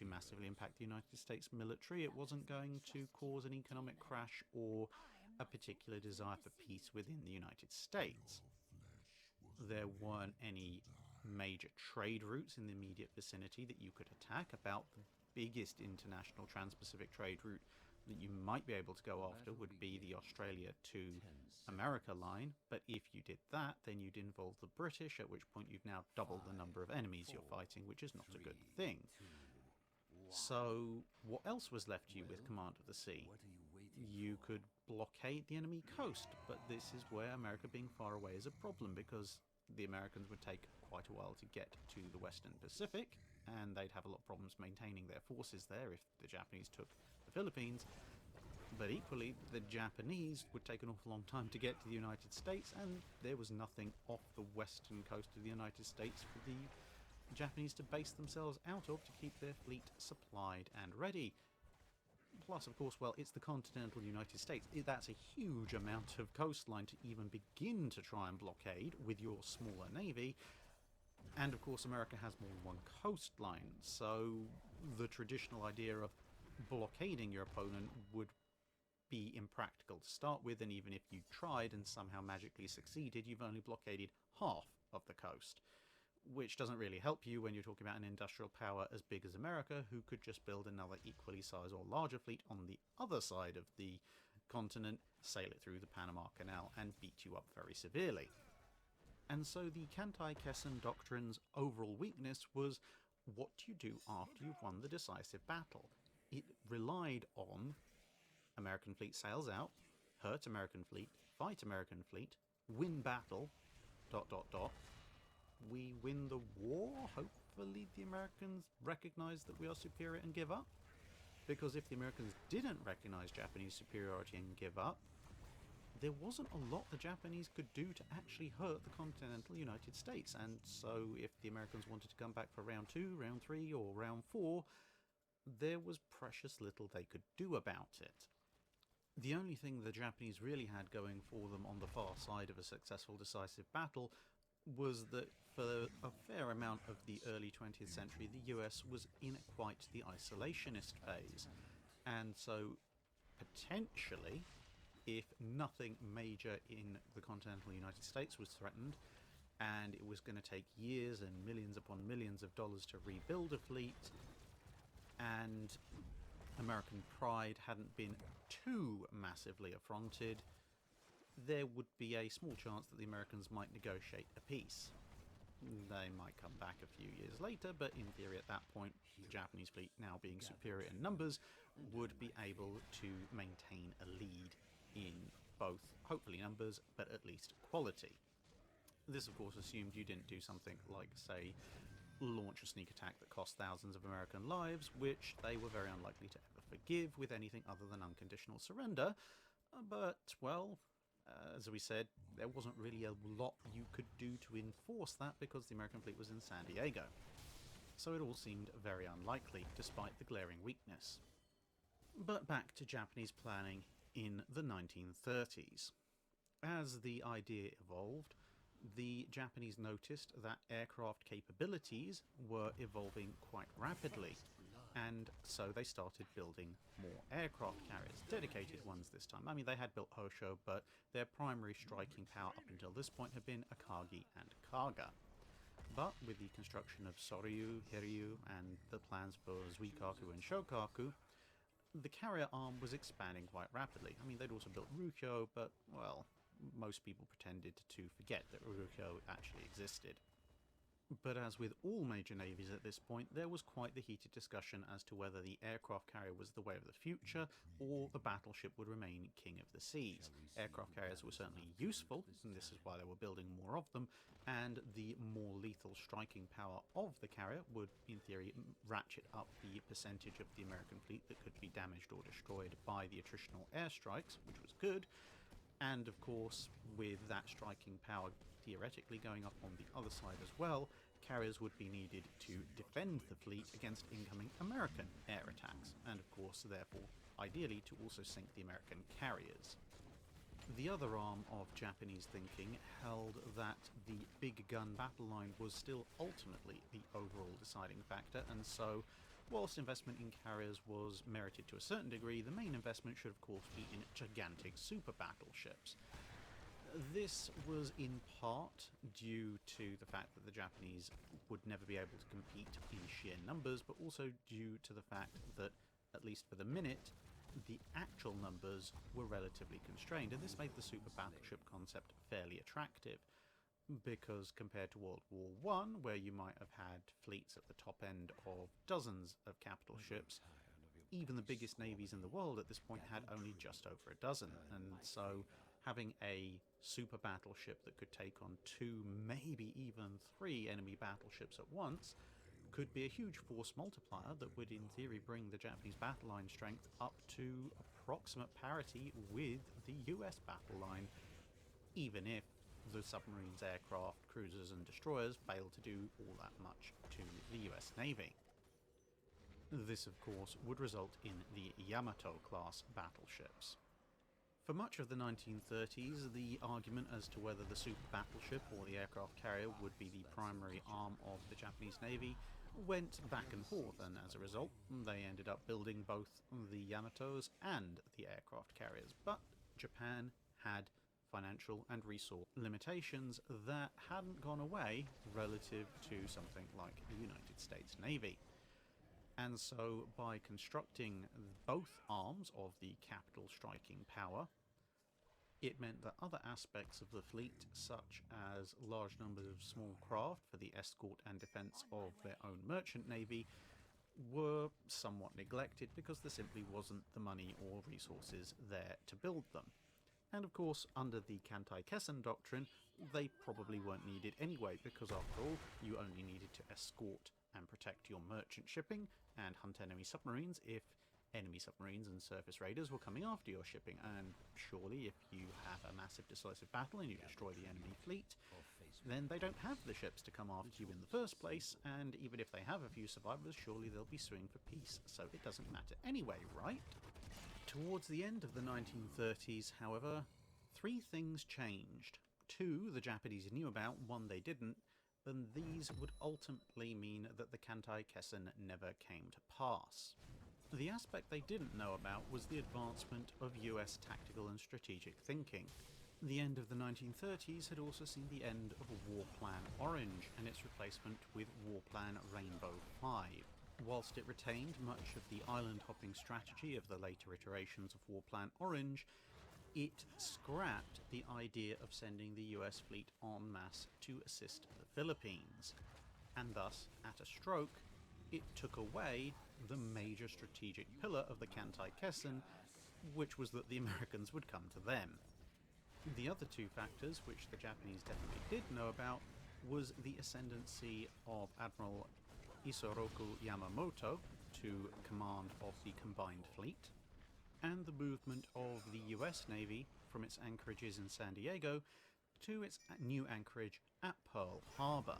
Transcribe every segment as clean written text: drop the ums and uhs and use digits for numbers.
to massively impact the United States military. It wasn't going to cause an economic crash or a particular desire for peace within the United States. There weren't any major trade routes in the immediate vicinity that you could attack. About the biggest international trans-Pacific trade route that you might be able to go after would be the Australia to America line, but if you did that, then you'd involve the British, at which point you've now doubled the number of enemies you're fighting, which is not a good thing. So what else was left to you with command of the sea? You could blockade the enemy coast, but this is where America being far away is a problem, because the Americans would take quite a while to get to the Western Pacific, and they'd have a lot of problems maintaining their forces there if the Japanese took the Philippines. But equally, the Japanese would take an awful long time to get to the United States, and there was nothing off the western coast of the United States for the Japanese to base themselves out of to keep their fleet supplied and ready. Plus, of course, well, it's the continental United States. That's a huge amount of coastline to even begin to try and blockade with your smaller navy. And, of course, America has more than one coastline, so the traditional idea of blockading your opponent would be impractical to start with, and even if you tried and somehow magically succeeded, you've only blockaded half of the coast, which doesn't really help you when you're talking about an industrial power as big as America, who could just build another equally sized or larger fleet on the other side of the continent, sail it through the Panama Canal, and beat you up very severely. And so the Kantai-Kessen Doctrine's overall weakness was, what do you do after you've won the decisive battle? It relied on American fleet sails out, hurt American fleet, fight American fleet, win battle, ... We win the war, hopefully the Americans recognize that we are superior and give up. Because if the Americans didn't recognize Japanese superiority and give up, there wasn't a lot the Japanese could do to actually hurt the continental United States. And so if the Americans wanted to come back for round 2, round 3, or round 4, there was precious little they could do about it. The only thing the Japanese really had going for them on the far side of a successful decisive battle was that for a fair amount of the early 20th century, the US was in quite the isolationist phase. And so, potentially, if nothing major in the continental United States was threatened, and it was going to take years and millions upon millions of dollars to rebuild a fleet, and American pride hadn't been too massively affronted, there would be a small chance that the Americans might negotiate a peace. They might come back a few years later, but in theory at that point, the Japanese fleet, now being superior in numbers, would be able to maintain a lead in both, hopefully numbers, but at least quality. This of course assumed you didn't do something like, say, launch a sneak attack that cost thousands of American lives, which they were very unlikely to ever forgive with anything other than unconditional surrender. But, well, as we said, there wasn't really a lot you could do to enforce that because the American fleet was in San Diego. So it all seemed very unlikely, despite the glaring weakness. But back to Japanese planning in the 1930s. As the idea evolved, the Japanese noticed that aircraft capabilities were evolving quite rapidly, and so they started building more aircraft carriers, dedicated ones this time. I mean, they had built Hosho, but their primary striking power up until this point had been Akagi and Kaga. But with the construction of Soryu, Hiryu, and the plans for Zuikaku and Shokaku, the carrier arm was expanding quite rapidly. I mean, they'd also built Ryukyo, but, well, most people pretended to forget that Ryukyo actually existed. But as with all major navies at this point, there was quite the heated discussion as to whether the aircraft carrier was the way of the future, or the battleship would remain king of the seas. Aircraft carriers were certainly useful, and this is why they were building more of them, and the more lethal striking power of the carrier would, in theory, ratchet up the percentage of the American fleet that could be damaged or destroyed by the attritional airstrikes, which was good. And of course, with that striking power theoretically going up on the other side as well, carriers would be needed to defend the fleet against incoming American air attacks, and of course, therefore, ideally to also sink the American carriers. The other arm of Japanese thinking held that the big gun battle line was still ultimately the overall deciding factor, and so Whilst investment in carriers was merited to a certain degree, the main investment should of course be in gigantic super battleships. This was in part due to the fact that the Japanese would never be able to compete in sheer numbers, but also due to the fact that, at least for the minute, the actual numbers were relatively constrained, and this made the super battleship concept fairly attractive, because compared to World War I, where you might have had fleets at the top end of dozens of capital ships, even the biggest navies in the world at this point had only just over a dozen, and so having a super battleship that could take on 2, maybe even 3 enemy battleships at once could be a huge force multiplier that would in theory bring the Japanese battle line strength up to approximate parity with the US battle line, even if the submarines, aircraft, cruisers and destroyers fail to do all that much to the US Navy. This of course would result in the Yamato class battleships. For much of the 1930s, the argument as to whether the super battleship or the aircraft carrier would be the primary arm of the Japanese Navy went back and forth, and as a result they ended up building both the Yamatos and the aircraft carriers. But Japan had financial and resource limitations that hadn't gone away relative to something like the United States Navy. And so by constructing both arms of the capital striking power, it meant that other aspects of the fleet, such as large numbers of small craft for the escort and defence of their own merchant navy, were somewhat neglected because there simply wasn't the money or resources there to build them. And of course, under the Kantai-Kessen doctrine, they probably weren't needed anyway, because after all, you only needed to escort and protect your merchant shipping and hunt enemy submarines if enemy submarines and surface raiders were coming after your shipping. And surely if you have a massive decisive battle and you destroy the enemy fleet, then they don't have the ships to come after you in the first place, and even if they have a few survivors, surely they'll be suing for peace, so it doesn't matter anyway, right? Towards the end of the 1930s, however, 3 things changed. 2 the Japanese knew about, 1 they didn't, and these would ultimately mean that the Kantai-Kessen never came to pass. The aspect they didn't know about was the advancement of US tactical and strategic thinking. The end of the 1930s had also seen the end of War Plan Orange and its replacement with War Plan Rainbow 5. Whilst it retained much of the island-hopping strategy of the later iterations of War Plan Orange, it scrapped the idea of sending the US fleet en masse to assist the Philippines, and thus, at a stroke, it took away the major strategic pillar of the Kantai-Kessen, which was that the Americans would come to them. The other 2 factors, which the Japanese definitely did know about, was the ascendancy of Admiral Isoroku Yamamoto to command of the combined fleet, and the movement of the US Navy from its anchorages in San Diego to its new anchorage at Pearl Harbor.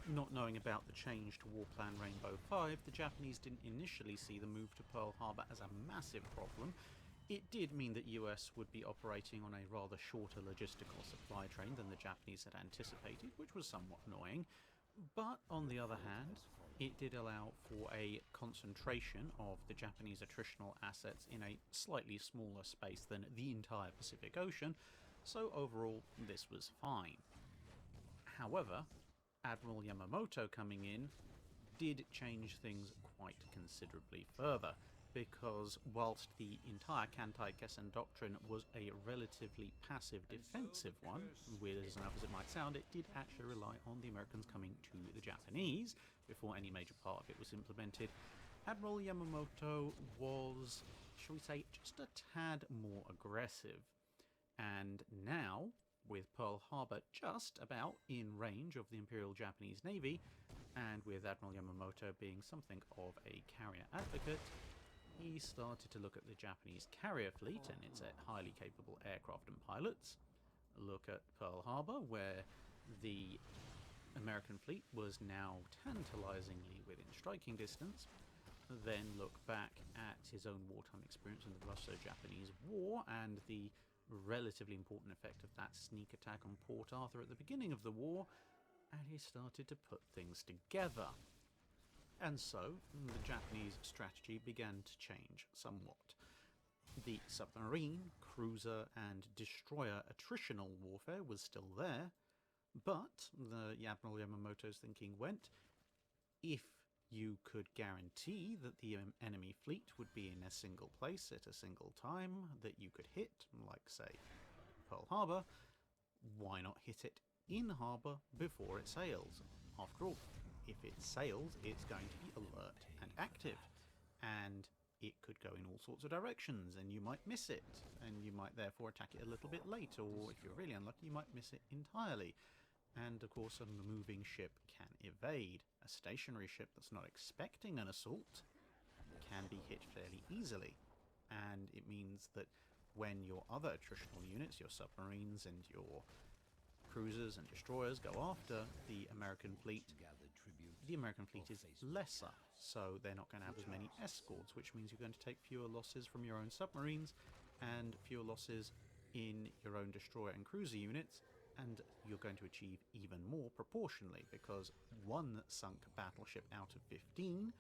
Not knowing about the change to War Plan Rainbow 5, the Japanese didn't initially see the move to Pearl Harbor as a massive problem. It did mean that US would be operating on a rather shorter logistical supply train than the Japanese had anticipated, which was somewhat annoying. But on the other hand, it did allow for a concentration of the Japanese attritional assets in a slightly smaller space than the entire Pacific Ocean, so overall this was fine. However, Admiral Yamamoto coming in did change things quite considerably further, because whilst the entire Kantai-Kessen doctrine was a relatively passive defensive one, weird as enough as it might sound, it did actually rely on the Americans coming to the Japanese before any major part of it was implemented. Admiral Yamamoto was, shall we say, just a tad more aggressive, and now, with Pearl Harbor just about in range of the Imperial Japanese Navy, and with Admiral Yamamoto being something of a carrier advocate, he started to look at the Japanese carrier fleet and its highly capable aircraft and pilots, look at Pearl Harbor, where the American fleet was now tantalizingly within striking distance, then look back at his own wartime experience in the Russo-Japanese War and the relatively important effect of that sneak attack on Port Arthur at the beginning of the war, and he started to put things together. And so, the Japanese strategy began to change somewhat. The submarine, cruiser, and destroyer attritional warfare was still there, but the Admiral Yamamoto's thinking went, if you could guarantee that the enemy fleet would be in a single place at a single time that you could hit, like, say, Pearl Harbor, why not hit it in harbour before it sails? After all, if it sails, it's going to be alert and active, and it could go in all sorts of directions, and you might miss it, and you might therefore attack it a little bit late, or if you're really unlucky, you might miss it entirely. And of course, a moving ship can evade. A stationary ship that's not expecting an assault can be hit fairly easily, and it means that when your other attritional units, your submarines and your cruisers and destroyers, go after the American fleet is lesser, so they're not going to have as many escorts, which means you're going to take fewer losses from your own submarines and fewer losses in your own destroyer and cruiser units, and you're going to achieve even more proportionally, because one sunk battleship out of 15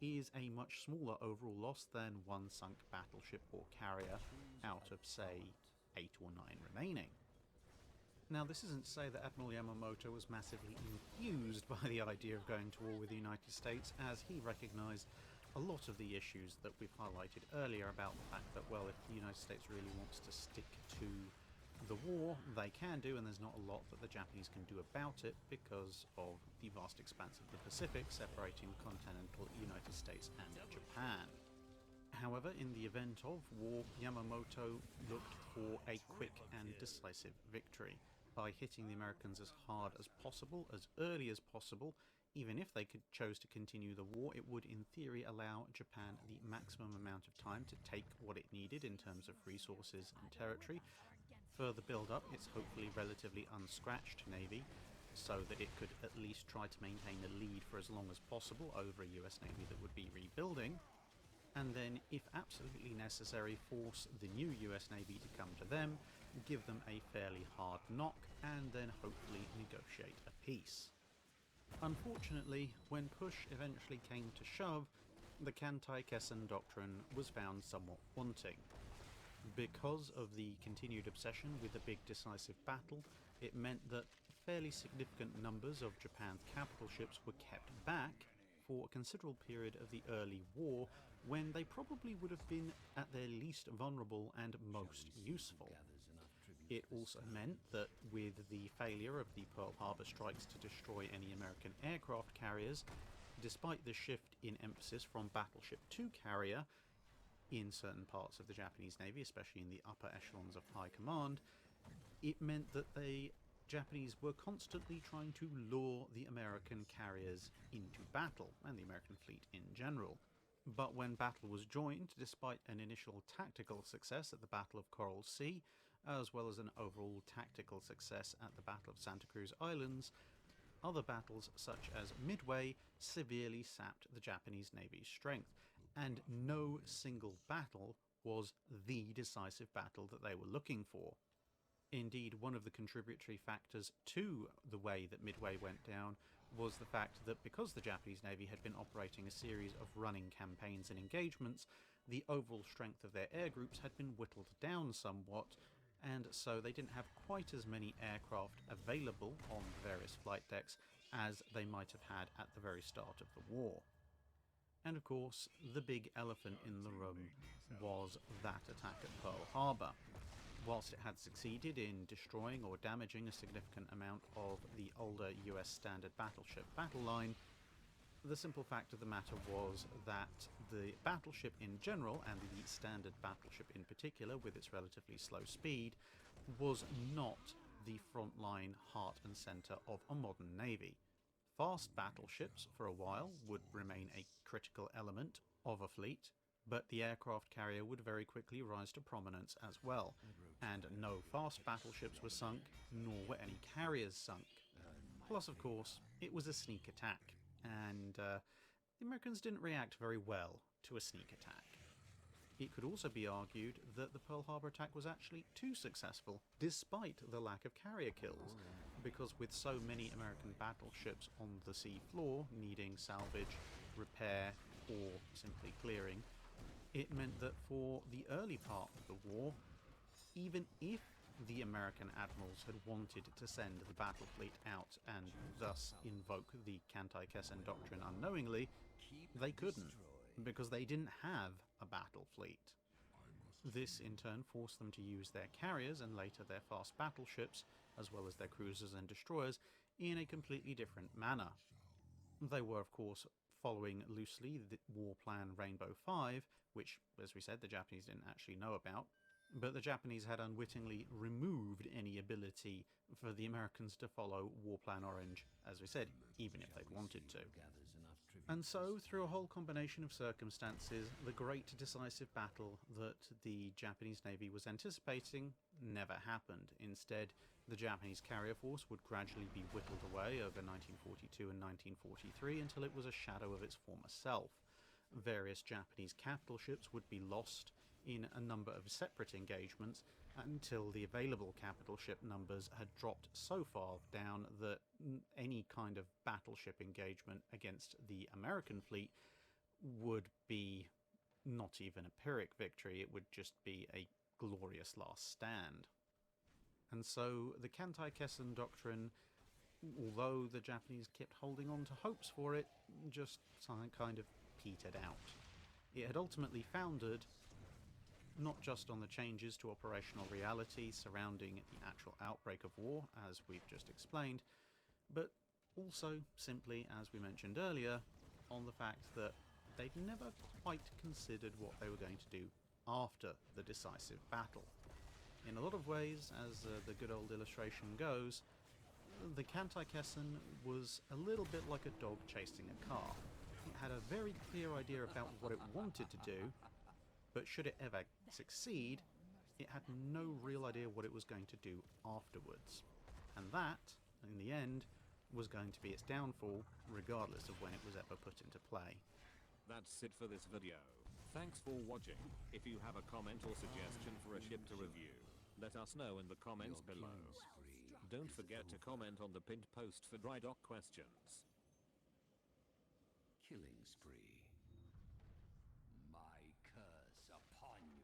is a much smaller overall loss than one sunk battleship or carrier out of, say, 8 or 9 remaining. Now, this isn't to say that Admiral Yamamoto was massively enthused by the idea of going to war with the United States, as he recognised a lot of the issues that we've highlighted earlier about the fact that, well, if the United States really wants to stick to the war, they can do, and there's not a lot that the Japanese can do about it because of the vast expanse of the Pacific separating the continental United States and Japan. However, in the event of war, Yamamoto looked for a quick and decisive victory by hitting the Americans as hard as possible, as early as possible. Even if they chose to continue the war, it would in theory allow Japan the maximum amount of time to take what it needed in terms of resources and territory, further build up its hopefully relatively unscratched navy, so that it could at least try to maintain the lead for as long as possible over a US Navy that would be rebuilding, and then, if absolutely necessary, force the new US Navy to come to them, give them a fairly hard knock, and then hopefully negotiate a peace. Unfortunately, when push eventually came to shove, the Kantai-Kessen doctrine was found somewhat wanting. Because of the continued obsession with the big decisive battle, it meant that fairly significant numbers of Japan's capital ships were kept back for a considerable period of the early war, when they probably would have been at their least vulnerable and most useful. It also meant that with the failure of the Pearl Harbor strikes to destroy any American aircraft carriers, despite the shift in emphasis from battleship to carrier in certain parts of the Japanese Navy, especially in the upper echelons of high command, it meant that the Japanese were constantly trying to lure the American carriers into battle, and the American fleet in general. But when battle was joined, despite an initial tactical success at the Battle of Coral Sea, as well as an overall tactical success at the Battle of Santa Cruz Islands, other battles such as Midway severely sapped the Japanese Navy's strength, and no single battle was the decisive battle that they were looking for. Indeed, one of the contributory factors to the way that Midway went down was the fact that because the Japanese Navy had been operating a series of running campaigns and engagements, the overall strength of their air groups had been whittled down somewhat, and so they didn't have quite as many aircraft available on the various flight decks as they might have had at the very start of the war. And of course, the big elephant in the room was that attack at Pearl Harbor. Whilst it had succeeded in destroying or damaging a significant amount of the older US standard battleship battle line, the simple fact of the matter was that the battleship in general, and the standard battleship in particular with its relatively slow speed, was not the frontline heart and centre of a modern navy. Fast battleships, for a while, would remain a critical element of a fleet, but the aircraft carrier would very quickly rise to prominence as well, and no fast battleships were sunk, nor were any carriers sunk. Plus, of course, it was a sneak attack, and the Americans didn't react very well to a sneak attack. It could also be argued that the Pearl Harbor attack was actually too successful, despite the lack of carrier kills, because with so many American battleships on the sea floor needing salvage repair, or simply clearing, it meant that for the early part of the war, even if the American admirals had wanted to send the battle fleet out and thus invoke the Kantai-Kessen Doctrine unknowingly, they couldn't, because they didn't have a battle fleet. This in turn forced them to use their carriers and later their fast battleships, as well as their cruisers and destroyers, in a completely different manner. They were, of course, following loosely the war plan Rainbow 5, which, as we said, the Japanese didn't actually know about, but the Japanese had unwittingly removed any ability for the Americans to follow War Plan Orange, as we said, even if they'd wanted to. And so, through a whole combination of circumstances, the great decisive battle that the Japanese Navy was anticipating never happened. Instead, the Japanese carrier force would gradually be whittled away over 1942 and 1943 until it was a shadow of its former self. Various Japanese capital ships would be lost in a number of separate engagements until the available capital ship numbers had dropped so far down that any kind of battleship engagement against the American fleet would be not even a Pyrrhic victory, it would just be a glorious last stand. And so the Kantai-Kessen Doctrine, although the Japanese kept holding on to hopes for it, just kind of petered out. It had ultimately foundered not just on the changes to operational reality surrounding the actual outbreak of war, as we've just explained, but also simply, as we mentioned earlier, on the fact that they'd never quite considered what they were going to do after the decisive battle. In a lot of ways, as the good old illustration goes, the Kantai-Kessen was a little bit like a dog chasing a car. It had a very clear idea about what it wanted to do, but should it ever succeed, it had no real idea what it was going to do afterwards. And that, in the end, was going to be its downfall, regardless of when it was ever put into play. That's it for this video. Thanks for watching. If you have a comment or suggestion for a ship to review, let us know in the comments below. Don't forget to comment on the pinned post for dry dock questions. Killing spree. My curse upon you.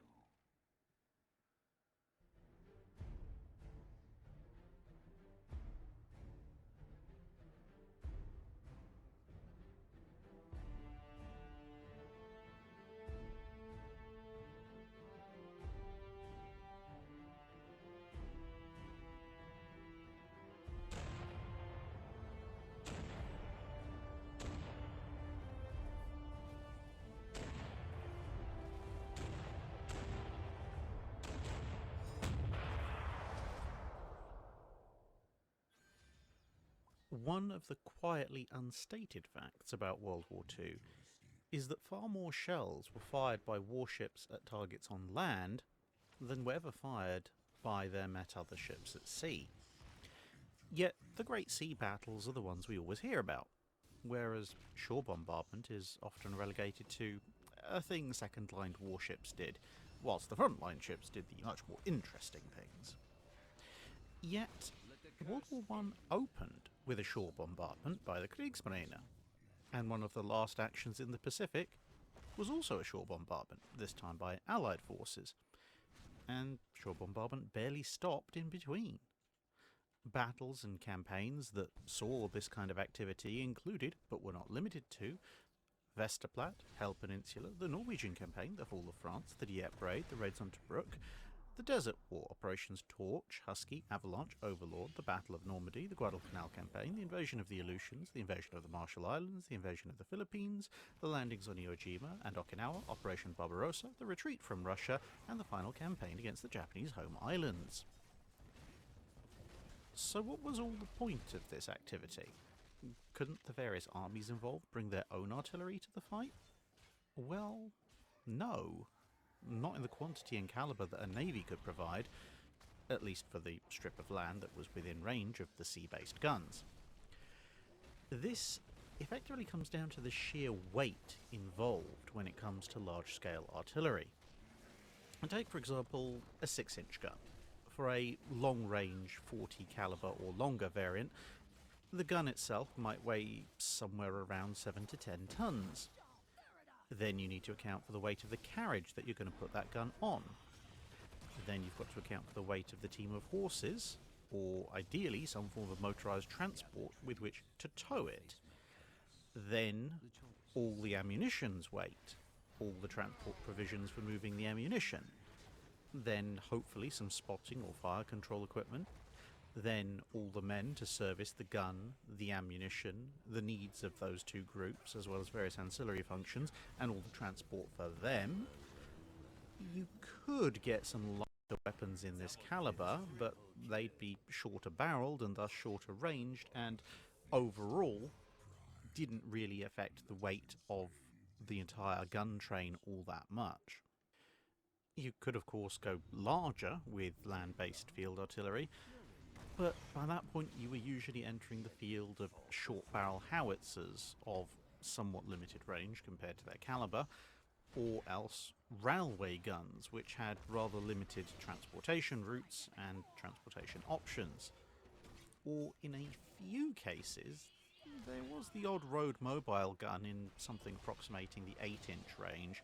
One of the quietly unstated facts about World War II is that far more shells were fired by warships at targets on land than were ever fired by their met other ships at sea. Yet the great sea battles are the ones we always hear about, whereas shore bombardment is often relegated to a thing second-line warships did, whilst the front-line ships did the much more interesting things. Yet World War I opened with a shore bombardment by the Kriegsmarine, and one of the last actions in the Pacific was also a shore bombardment, this time by Allied forces, and shore bombardment barely stopped in between. Battles and campaigns that saw this kind of activity included, but were not limited to, Westerplatte, Hel Peninsula, the Norwegian campaign, the Fall of France, the Dieppe Raid, the raids on Tobruk, the Desert War, Operations Torch, Husky, Avalanche, Overlord, the Battle of Normandy, the Guadalcanal campaign, the invasion of the Aleutians, the invasion of the Marshall Islands, the invasion of the Philippines, the landings on Iwo Jima and Okinawa, Operation Barbarossa, the retreat from Russia, and the final campaign against the Japanese home islands. So what was all the point of this activity? Couldn't the various armies involved bring their own artillery to the fight? Well, no. Not in the quantity and calibre that a navy could provide, at least for the strip of land that was within range of the sea-based guns. This effectively comes down to the sheer weight involved when it comes to large-scale artillery. Take, for example, a 6-inch gun. For a long-range 40 calibre or longer variant, The gun itself might weigh somewhere around 7 to 10 tons. Then you need to account for the weight of the carriage that you're going to put that gun on. Then you've got to account for the weight of the team of horses, or ideally some form of motorised transport with which to tow it. Then all the ammunition's weight, all the transport provisions for moving the ammunition. Then hopefully some spotting or fire control equipment. Then all the men to service the gun, the ammunition, the needs of those two groups, as well as various ancillary functions, and all the transport for them. You could get some lighter weapons in this caliber, but they'd be shorter barreled and thus shorter ranged, and overall didn't really affect the weight of the entire gun train all that much. You could of course go larger with land-based field artillery, but by that point you were usually entering the field of short barrel howitzers of somewhat limited range compared to their caliber, or else railway guns, which had rather limited transportation routes and transportation options. Or in a few cases, there was the odd road mobile gun in something approximating the 8-inch range,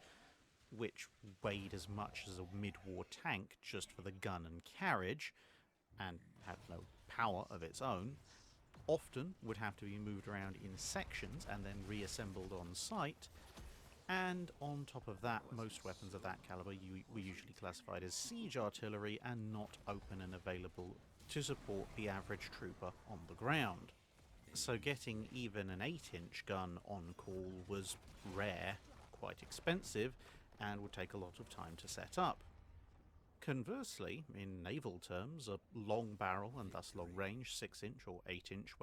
which weighed as much as a mid-war tank just for the gun and carriage, and had no power of its own, often would have to be moved around in sections and then reassembled on site. And on top of that, most weapons of that caliber were usually classified as siege artillery and not open and available to support the average trooper on the ground. So getting even an 8-inch gun on call was rare, quite expensive, and would take a lot of time to set up. Conversely, in naval terms, a long barrel and thus long range 6-inch or 8-inch